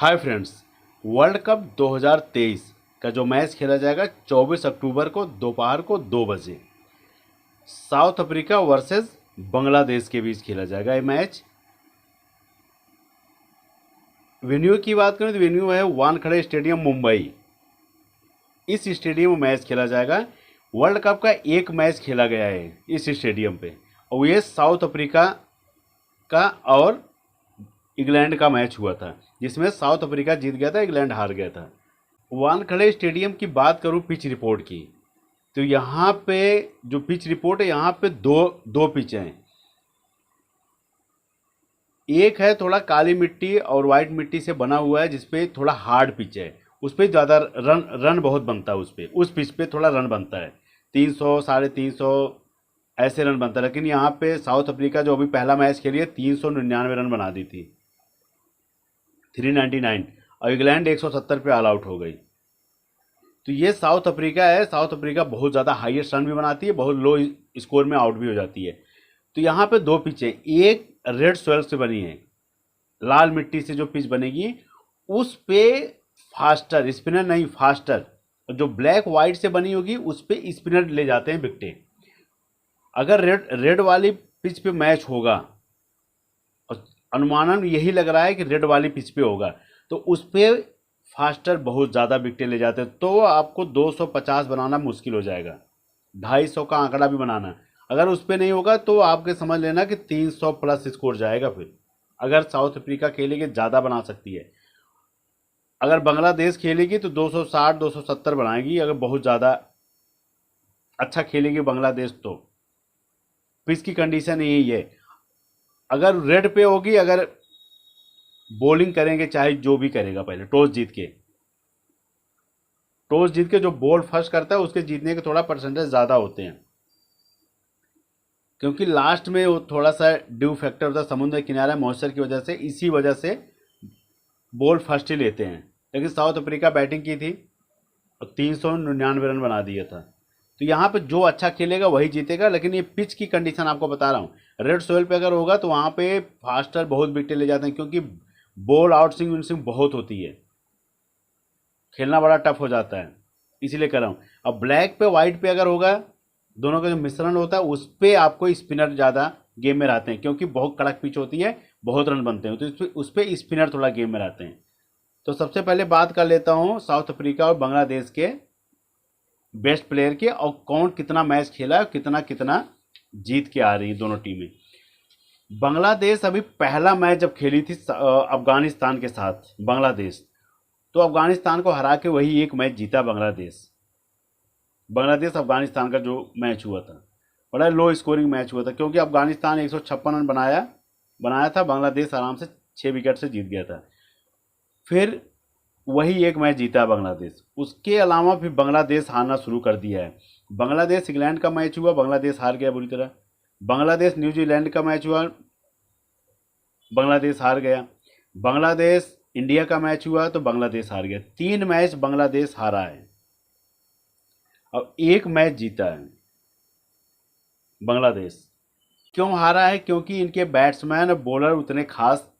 Hi friends, world cup 2023 का जो match खेला जाएगा 24 अक्टूबर को दोपहर को 2 बजे साउथ अफ्रीका वर्सेस बांग्लादेश के बीच खेला जाएगा। ये मैच वेन्यू की बात करें तो वेन्यू है वानखेड़े स्टेडियम मुंबई। इस स्टेडियम में मैच खेला जाएगा। वर्ल्ड कप का एक मैच खेला गया है इस स्टेडियम पे, और ये साउथ अफ्रीका का और इंग्लैंड का मैच हुआ था, जिसमें साउथ अफ्रीका जीत गया था, इंग्लैंड हार गया था। वानखेड़े स्टेडियम की बात करूं पिच रिपोर्ट की, तो यहाँ पे जो पिच रिपोर्ट है, यहाँ पे दो पिच हैं। एक है थोड़ा काली मिट्टी और वाइट मिट्टी से बना हुआ है, जिसपे थोड़ा हार्ड पिच है, उस पर ज़्यादा रन बहुत बनता है। उस पिच पे थोड़ा रन बनता है, 300 350 ऐसे रन बनता है। लेकिन यहाँ पे साउथ अफ्रीका जो अभी पहला मैच खेली है 399 रन बना दी थी, 399, और इंग्लैंड 170 पे ऑल आउट हो गई। तो ये साउथ अफ्रीका है। साउथ अफ्रीका बहुत ज़्यादा हाईएस्ट रन भी बनाती है, बहुत लो स्कोर में आउट भी हो जाती है। तो यहाँ पे दो पिच है, एक रेड सॉइल से बनी है, लाल मिट्टी से जो पिच बनेगी उस पे फास्टर स्पिनर नहीं, फास्टर जो ब्लैक वाइट से बनी होगी उस पे स्पिनर ले जाते हैं विकेटें। अगर रेड वाली पिच पे मैच होगा, और अनुमानन यही लग रहा है कि रेड वाली पिच पे होगा, तो उस पे फास्टर बहुत ज़्यादा विकेटें ले जाते हैं, तो आपको 250 बनाना मुश्किल हो जाएगा, 250 का आंकड़ा भी बनाना। अगर उस पर नहीं होगा तो आपके समझ लेना कि 300 प्लस स्कोर जाएगा। फिर अगर साउथ अफ्रीका खेलेगी ज़्यादा बना सकती है। अगर बांग्लादेश खेलेगी तो 260 270 बनाएगी, अगर बहुत ज़्यादा अच्छा खेलेगी बांग्लादेश तो। पिच की कंडीशन यही है। अगर रेड पे होगी, अगर बॉलिंग करेंगे चाहे जो भी करेगा, पहले टॉस जीत के जो बॉल फर्स्ट करता है उसके जीतने के थोड़ा परसेंटेज ज़्यादा होते हैं, क्योंकि लास्ट में वो थोड़ा सा ड्यू फैक्टर होता है, समुद्र किनारा मॉइस्चर की वजह से, इसी वजह से बॉल फर्स्ट ही लेते हैं। लेकिन साउथ अफ्रीका बैटिंग की थी और 399 रन बना दिया था। तो यहाँ पे जो अच्छा खेलेगा वही जीतेगा। लेकिन ये पिच की कंडीशन आपको बता रहा हूँ, रेड सोइल पे अगर होगा तो वहाँ पे फास्टर बहुत विकेट ले जाते हैं, क्योंकि बॉल आउट स्विंग विंग बहुत होती है, खेलना बड़ा टफ हो जाता है, इसीलिए कर रहा हूँ। अब ब्लैक पे वाइट पे अगर होगा, दोनों का जो मिश्रण होता है उस पर आपको स्पिनर ज़्यादा गेम में रहते हैं, क्योंकि बहुत कड़क पिच होती है, बहुत रन बनते हैं, तो उस पर स्पिनर थोड़ा गेम में रहते हैं। तो सबसे पहले बात कर लेता हूँ साउथ अफ्रीका और बांग्लादेश के बेस्ट प्लेयर के, और कौन कितना मैच खेला है, कितना कितना जीत के आ रही है दोनों टीमें। बांग्लादेश अभी पहला मैच जब खेली थी अफगानिस्तान के साथ बांग्लादेश, तो अफगानिस्तान को हरा के वही एक मैच जीता बांग्लादेश। बांग्लादेश अफगानिस्तान का जो मैच हुआ था बड़ा लो स्कोरिंग मैच हुआ था, क्योंकि अफगानिस्तान 156 रन बनाया था, बांग्लादेश आराम से 6 विकेट से जीत गया था। फिर वही एक मैच जीता बांग्लादेश। उसके अलावा फिर बांग्लादेश हारना शुरू कर दिया है। बांग्लादेश इंग्लैंड का मैच हुआ, बांग्लादेश हार गया बुरी तरह। बांग्लादेश न्यूजीलैंड का मैच हुआ, बांग्लादेश हार गया। बांग्लादेश इंडिया का मैच हुआ तो बांग्लादेश हार गया। 3 मैच बांग्लादेश हारा है और एक मैच जीता है बांग्लादेश। क्यों हारा है? क्योंकि इनके बैट्समैन और बॉलर उतने खास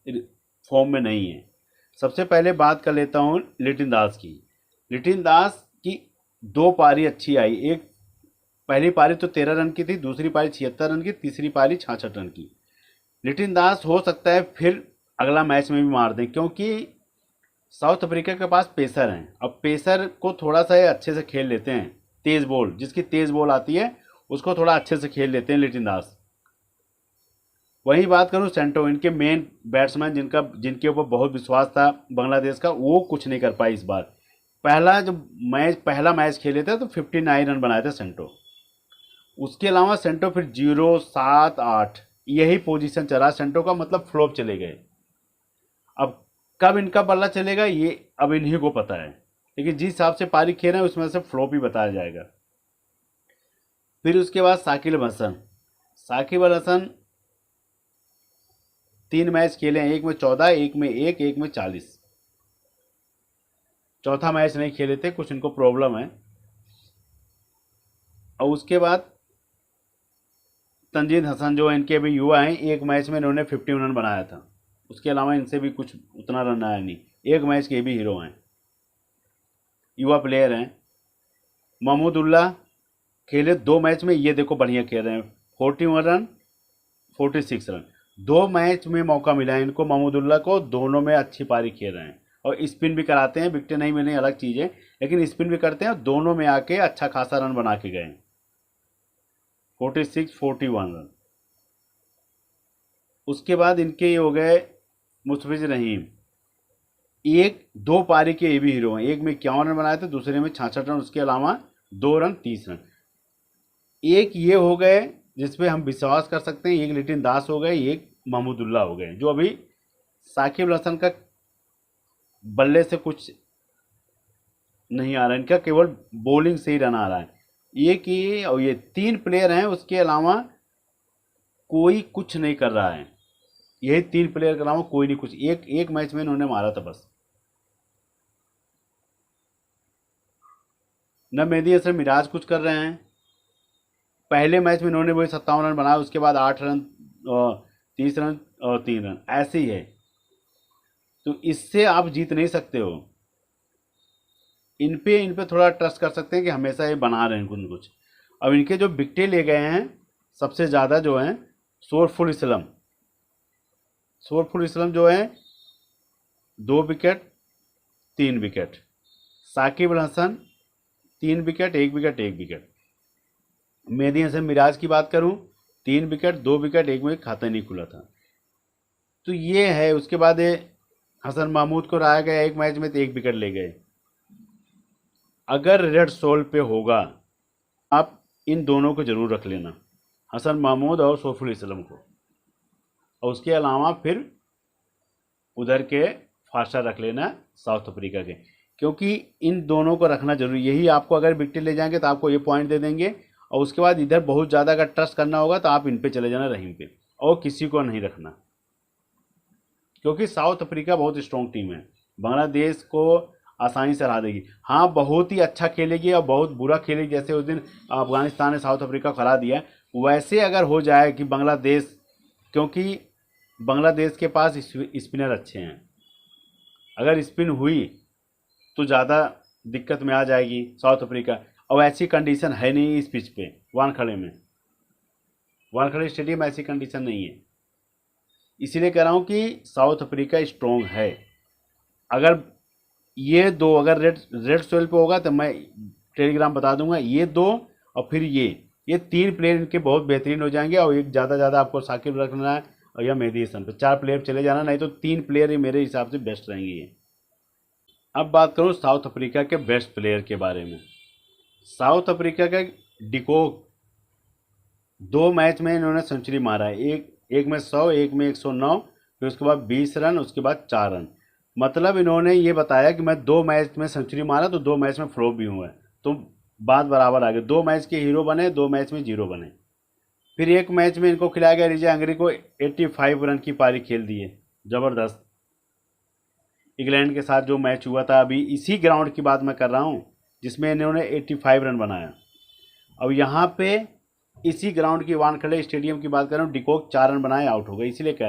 फॉर्म में नहीं है। सबसे पहले बात कर लेता हूँ लिटिन दास की। लिटिन दास की 2 पारी अच्छी आई। एक पहली पारी तो 13 रन की थी, दूसरी पारी 76 रन की, तीसरी पारी 66 रन की। लिटिन दास हो सकता है फिर अगला मैच में भी मार दें, क्योंकि साउथ अफ्रीका के पास पेसर हैं। अब पेसर को थोड़ा सा अच्छे से खेल लेते हैं, तेज बॉल, जिसकी तेज बॉल आती है उसको थोड़ा अच्छे से खेल लेते हैं लिटिन दास। वही बात करूं सेंटो, इनके मेन बैट्समैन जिनके ऊपर बहुत विश्वास था बांग्लादेश का, वो कुछ नहीं कर पाई इस बार। पहला मैच खेले थे तो 59 रन बनाए थे सेंटो। उसके अलावा सेंटो फिर 0 7 8 यही पोजीशन चला सेंटो का, मतलब फ्लॉप चले गए। अब कब इनका बल्ला चलेगा ये अब इन्हीं को पता है, लेकिन जिस हिसाब से पारी खेल रहे हैं उसमें से फ्लॉप ही बताया जाएगा। फिर उसके बाद साकिब अल हसन 3 मैच खेले हैं, एक में 14, एक में 1, एक में 40। चौथा मैच नहीं खेले थे, कुछ इनको प्रॉब्लम है। और उसके बाद तंजीद हसन जो इनके भी युवा हैं, एक मैच में इन्होंने 51 रन बनाया था। उसके अलावा इनसे भी कुछ उतना रन आया नहीं। एक मैच के भी हीरो हैं, युवा प्लेयर हैं। महमूदुल्लाह खेले 2 मैच में, ये देखो बढ़िया खेल रहे हैं, 41 रन 46 रन। 2 मैच में मौका मिला है इनको, महमूदुल्लाह को, दोनों में अच्छी पारी खेल रहे हैं और स्पिन भी कराते हैं। विकेटें नहीं मिलने अलग चीज़ है, लेकिन स्पिन भी करते हैं और दोनों में आके अच्छा खासा रन बना के गए, 46-41 रन। उसके बाद इनके ये हो गए मुस्तफिज रहीम, 1-2 पारी के ये भी हीरो हैं। एक में 51 रन बनाए थे, दूसरे में 66 रन, उसके अलावा 2 रन 30 रन। एक ये हो गए जिसपे हम विश्वास कर सकते हैं, एक लिटिन दास हो गए, एक महमूदुल्लाह हो गए, जो अभी साकिब अल हसन का बल्ले से कुछ नहीं आ रहा है, इनका केवल बॉलिंग से ही रन आ रहा है। ये और ये 3 प्लेयर हैं, उसके अलावा कोई कुछ नहीं कर रहा है। यही 3 प्लेयर के अलावा कोई नहीं कुछ, एक मैच में इन्होंने मारा था बस। न मेहदी हसन मिराज कुछ कर रहे हैं। पहले मैच में इन्होंने वही 57 रन बनाया, उसके बाद 8 रन 30 रन और 3 रन, ऐसे ही है। तो इससे आप जीत नहीं सकते हो। इन पे थोड़ा ट्रस्ट कर सकते हैं कि हमेशा ये बना रहे हैं कुछ न कुछ। अब इनके जो विकेटें ले गए हैं सबसे ज़्यादा जो हैं, शोरफुल इस्लाम जो है 2 wicket 3 wicket, Shakib Al Hasan 3 wicket 1 wicket 1 wicket, Mehidy Hasan Miraz की बात करूं 3 विकेट 2 विकेट 1 विकेट, खाता नहीं खुला था। तो ये है। उसके बाद ये हसन महमूद को रहा गया एक मैच में तो 1 विकेट ले गए। अगर रेड सोल पे होगा, आप इन दोनों को जरूर रख लेना, हसन महमूद और शोरफुल इस्लाम को, और उसके अलावा फिर उधर के फास्टर रख लेना साउथ अफ्रीका के, क्योंकि इन दोनों को रखना जरूरी। यही आपको अगर विकेट ले जाएंगे तो आपको ये पॉइंट दे देंगे। और उसके बाद इधर बहुत ज़्यादा अगर ट्रस्ट करना होगा तो आप इन पे चले जाना, रहीम पे, और किसी को नहीं रखना, क्योंकि साउथ अफ्रीका बहुत स्ट्रॉन्ग टीम है, बांग्लादेश को आसानी से हरा देगी। हाँ, बहुत ही अच्छा खेलेगी और बहुत बुरा खेलेगी, जैसे उस दिन अफगानिस्तान ने साउथ अफ्रीका को हरा दिया, वैसे अगर हो जाए कि बांग्लादेश, क्योंकि बांग्लादेश के पास स्पिनर अच्छे हैं, अगर स्पिन हुई तो ज़्यादा दिक्कत में आ जाएगी साउथ अफ्रीका। और ऐसी कंडीशन है नहीं इस पिच पे, वानखड़े स्टेडियम ऐसी कंडीशन नहीं है। इसीलिए कह रहा हूँ कि साउथ अफ्रीका स्ट्रॉन्ग है। अगर ये दो अगर रेड सोइल पे होगा तो मैं टेलीग्राम बता दूंगा, ये 2 और फिर ये 3 प्लेयर इनके बहुत बेहतरीन हो जाएंगे। और एक ज़्यादा आपको साकिब रखना है और या मेहदी हसन पे, 4 प्लेयर चले जाना, नहीं तो 3 प्लेयर ही मेरे हिसाब से बेस्ट रहेंगे ये। अब बात करूँ साउथ अफ्रीका के बेस्ट प्लेयर के बारे में। साउथ अफ्रीका का डिकॉक 2 मैच में इन्होंने सेंचुरी मारा है, एक में 100, एक में 109, फिर उसके बाद 20 रन, उसके बाद 4 रन। मतलब इन्होंने ये बताया कि मैं 2 मैच में सेंचुरी मारा तो 2 मैच में फ्लॉप भी हुआ है, तो बात बराबर आ गई। 2 मैच के हीरो बने, 2 मैच में 0 बने। फिर एक मैच में इनको खिलाया गया, रिजा अंग्री को 85 रन की पारी खेल दी है, ज़बरदस्त। इंग्लैंड के साथ जो मैच हुआ था, अभी इसी ग्राउंड की बात मैं कर रहा हूँ जिसमें इन्होंने 85 रन बनाया। अब यहाँ पे इसी ग्राउंड की वानखेड़े स्टेडियम की बात कर रहा हूँ, डिकॉक 4 रन बनाए आउट हो गए। इसीलिए कह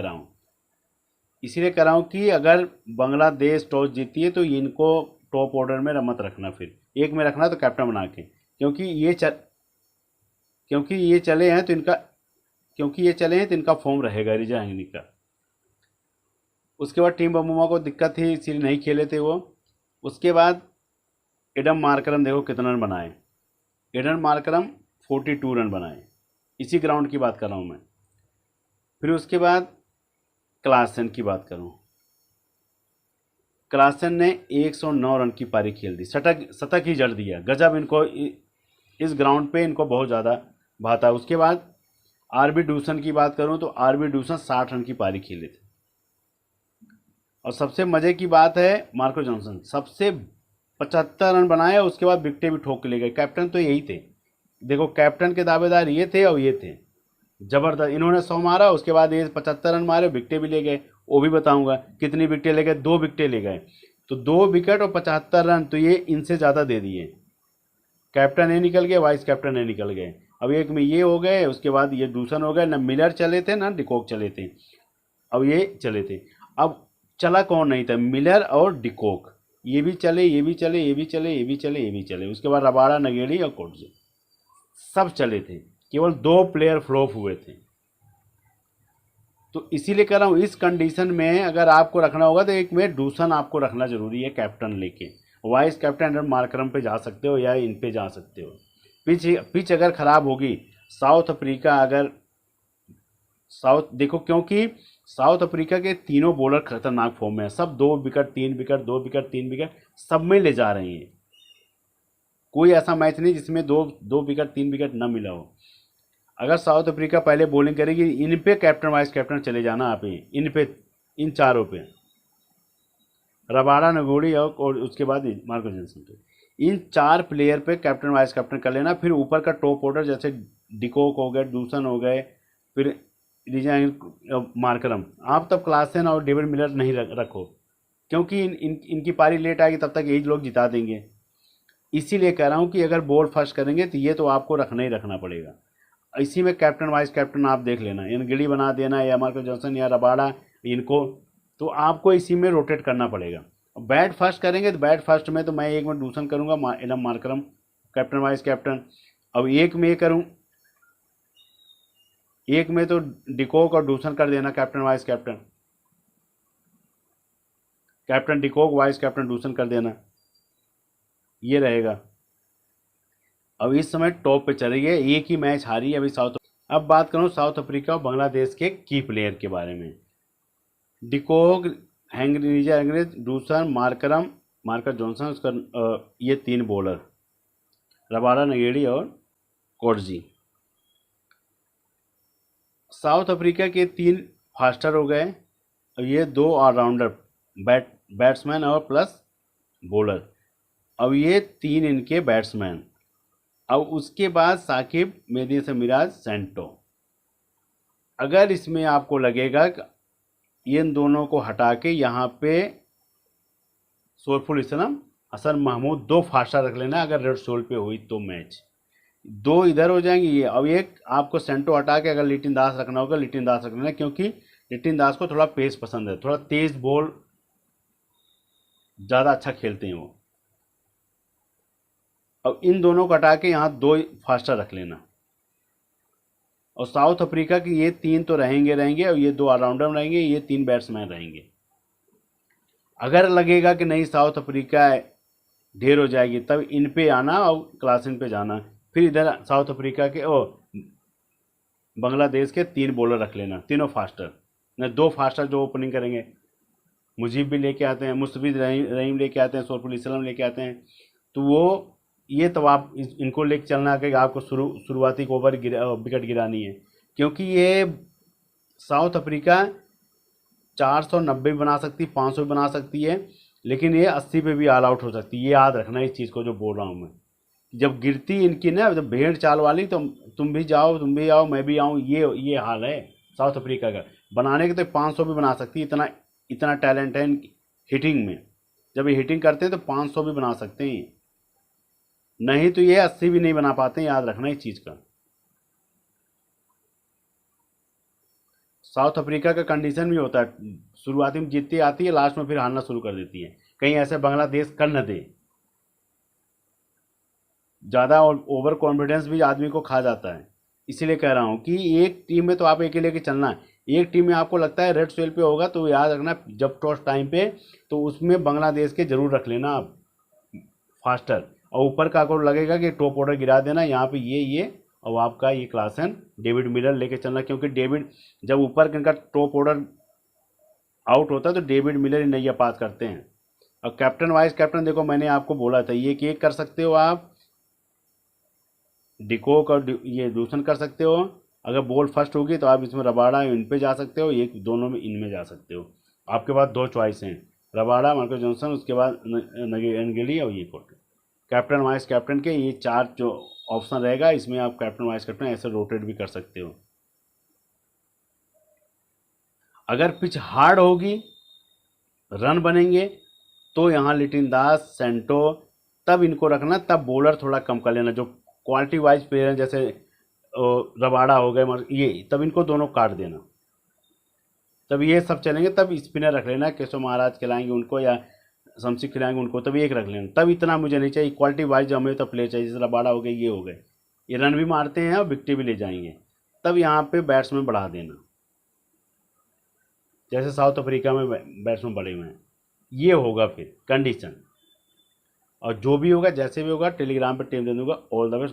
रहा हूँ कि अगर बांग्लादेश टॉस जीती है तो इनको टॉप ऑर्डर में मत रखना, फिर एक में रखना तो कैप्टन बना के, क्योंकि ये चले हैं तो इनका फॉर्म रहेगा रिजा अंग्री का। उसके बाद टीम बमूमा को दिक्कत थी, इसीलिए नहीं खेले थे वो। उसके बाद एडम मार्करम देखो कितना रन बनाए, एडम मार्करम 42 रन बनाए, इसी ग्राउंड की बात कर रहा हूँ मैं। फिर उसके बाद क्लासन की बात करूँ, क्लासन ने 109 रन की पारी खेल दी, शतक ही जड़ दिया, गजब। इनको इस ग्राउंड पे इनको बहुत ज़्यादा भाता। उसके बाद आरबी डूसन की बात करूँ तो आरबी डूसन 60 रन की पारी खेले थे। और सबसे मज़े की बात है, मार्को जॉनसन सबसे 75 रन बनाए, उसके बाद विकेटें भी ठोक के ले गए। कैप्टन तो यही थे, देखो कैप्टन के दावेदार ये थे और ये थे, ज़बरदस्त। इन्होंने 100 मारा, उसके बाद ये 75 रन मारे, विकेटें भी ले गए, वो भी बताऊंगा कितनी विकेटें ले गए। 2 विकेटें ले गए, तो 2 विकेट और 75 रन, तो ये इनसे ज़्यादा दे दिए। कैप्टन ये निकल गए, वाइस कैप्टन ये निकल गए। अब एक में ये हो गए, उसके बाद ये डूसन हो गए, ना मिलर चले थे ना डिकॉक चले थे, अब ये चले थे। अब चला कौन नहीं था, मिलर और डिकॉक, ये भी चले, ये भी चले, ये भी चले, ये भी चले, ये भी चले। उसके बाद रबाड़ा, नगेड़ी और कोटजी सब चले थे, केवल 2 प्लेयर फ्लॉप हुए थे। तो इसीलिए कह रहा हूँ इस कंडीशन में अगर आपको रखना होगा तो एक में डूसन आपको रखना जरूरी है कैप्टन लेके। वाइस कैप्टन और मार्करम पे जा सकते हो या इन पे जा सकते हो। पिच पिच अगर ख़राब होगी, साउथ अफ्रीका अगर साउथ देखो, क्योंकि साउथ अफ्रीका के तीनों बॉलर खतरनाक फॉर्म में है, सब 2 विकेट 3 विकेट 2 विकेट 3 विकेट सब में ले जा रहे हैं। कोई ऐसा मैच नहीं जिसमें 2 विकेट 3 विकेट न मिला हो। अगर साउथ अफ्रीका पहले बॉलिंग करेगी, इन पे कैप्टन वाइस कैप्टन चले जाना आप ही, इन पे, इन चारों पे, रबाड़ा, नगोड़ी और उसके बाद मार्को जॉनसन पे, इन 4 प्लेयर पे कैप्टन वाइस कैप्टन कर लेना। फिर ऊपर का टॉप ऑर्डर जैसे डिकॉक हो गए, डूसन हो गए, फिर रिजाइन, मार्करम, आप तब क्लासन और डेविड मिलर नहीं रखो, क्योंकि इनकी पारी लेट आएगी, तब तक यही लोग जिता देंगे। इसीलिए कह रहा हूँ कि अगर बॉल फर्स्ट करेंगे तो ये तो आपको रखना ही रखना पड़ेगा। इसी में कैप्टन वाइस कैप्टन आप देख लेना, इन गिली बना देना या मार्को जॉनसन या रबाड़ा, इनको तो आपको इसी में रोटेट करना पड़ेगा। बैट फर्स्ट करेंगे तो बैट फर्स्ट में तो मैं एक में डूसन करूँगा, एलम मार्करम कैप्टन वाइस कैप्टन। अब एक में करूँ, एक में तो डिकॉक और डूसन कर देना captain vice captain, captain de Kock vice captain Dussen कर देना, ये रहेगा। अब इस समय टॉप पे चल रही है, एक ही मैच हारी है अभी साउथ। अब बात करूँ साउथ अफ्रीका और बांग्लादेश के की प्लेयर के बारे में। डिकॉक, हैंगरीजा अंग्रेज, डूसन, मार्करम, मार्कस जॉनसन, उसका ये 3 बॉलर, रबाड़ा, नगेड़ी और कोटजी। साउथ अफ्रीका के 3 फास्टर हो गए और ये 2 ऑलराउंडर, बैट्समैन और प्लस बॉलर। अब ये 3 इनके बैट्समैन। अब उसके बाद साकिब, मेहदी हसन मिराज, सेंटो। अगर इसमें आपको लगेगा कि इन दोनों को हटा के यहाँ पे सोरफुल इस्लाम, हसन महमूद 2 फास्टर रख लेना। अगर रेड सोल पे हुई तो मैच 2 इधर हो जाएंगे ये। अब एक आपको सेंटो हटा के अगर लिटिन दास रखना होगा, लिटिन दास रख लेना, क्योंकि लिटिन दास को थोड़ा पेस पसंद है, थोड़ा तेज बॉल ज़्यादा अच्छा खेलते हैं वो। अब इन दोनों को हटा के यहाँ 2 फास्टर रख लेना। और साउथ अफ्रीका की ये 3 तो रहेंगे और ये 2 ऑलराउंडर रहेंगे, ये 3 बैट्समैन रहेंगे। अगर लगेगा कि नहीं साउथ अफ्रीका ढेर हो जाएगी, तब इन पे आना और क्लासन पे जाना। फिर इधर साउथ अफ्रीका के बांग्लादेश के 3 बॉलर रख लेना, तीनों फास्टर, न 2 फास्टर जो ओपनिंग करेंगे। मुजीब भी लेके आते हैं, मुस्तफिज रहीम लेके आते हैं, सोरफुल इस्लाम लेके आते हैं। तो वो ये तो आप इनको लेके चलना कि आपको शुरुआती ओवर विकेट गिरानी है, क्योंकि ये साउथ अफ्रीका 490 भी बना सकती, 500 भी बना सकती है, लेकिन ये 80 पे भी ऑल आउट हो सकती है। ये याद रखना इस चीज़ को जो बोल रहा हूँ मैं। जब गिरती इनकी ना, जब भेड़ चाल वाली, तो तुम भी जाओ, तुम भी आओ, मैं भी आऊँ, ये हाल है साउथ अफ्रीका का। बनाने के तो 500 भी बना सकती है, इतना टैलेंट है हिटिंग में। जब ये हिटिंग करते हैं तो 500 भी बना सकते हैं, नहीं तो ये 80 भी नहीं बना पाते हैं, याद रखना इस चीज़ का। साउथ अफ्रीका का कंडीशन भी होता है, शुरुआती में जीतती आती है, लास्ट में फिर हारना शुरू कर देती है। कहीं ऐसे बांग्लादेश कर न दे, ज़्यादा ओवर कॉन्फिडेंस भी आदमी को खा जाता है। इसीलिए कह रहा हूँ कि एक टीम में तो आप एक ही लेके चलना है। एक टीम में आपको लगता है रेड सोइल पे होगा तो याद रखना, जब टॉस टाइम पे, तो उसमें बांग्लादेश के जरूर रख लेना आप फास्टर। और ऊपर का आपको लगेगा कि टॉप ऑर्डर गिरा देना यहाँ पे ये और आपका ये क्लासन, डेविड मिलर लेके चलना, क्योंकि डेविड जब ऊपर इनका टॉप ऑर्डर आउट होता है तो डेविड मिलर ही नैया पास करते हैं। और कैप्टन वाइस कैप्टन देखो, मैंने आपको बोला था ये कि कर सकते हो आप, डिकॉक और ये डूसन कर सकते हो। अगर बॉल फर्स्ट होगी तो आप इसमें रबाड़ा इन पे जा सकते हो, एक दोनों में इनमें जा सकते हो। आपके पास 2 चॉइस हैं, रबाड़ा, मार्कस जॉनसन, उसके बाद नगेली और ये कोट। कैप्टन वाइस कैप्टन के ये 4 जो ऑप्शन रहेगा, इसमें आप कैप्टन वाइस कैप्टन ऐसे रोटेट भी कर सकते हो। अगर पिच हार्ड होगी, रन बनेंगे, तो यहाँ लिटिन दास, सेंटो, तब इनको रखना, तब बॉलर थोड़ा कम कर लेना। जो क्वालिटी वाइज प्लेयर हैं जैसे रबाड़ा हो गए, ये तब इनको दोनों काट देना, तब ये सब चलेंगे, तब स्पिनर रख लेना, केशव महाराज खिलाएंगे उनको या शमसी खिलाएंगे उनको, तब एक रख लेना। तब इतना मुझे नहीं चाहिए, क्वालिटी वाइज जो हमें तो प्लेयर चाहिए, जैसे रबाड़ा हो गए, ये हो गए, ये रन भी मारते हैं और विकेट भी ले जाएंगे। तब यहाँ पे बैट्समैन बढ़ा देना, जैसे साउथ अफ्रीका में बैट्समैन बढ़े हुए हैं, ये होगा फिर कंडीशन। और जो भी होगा जैसे भी होगा टेलीग्राम पर टीम दे दूंगा। All the best.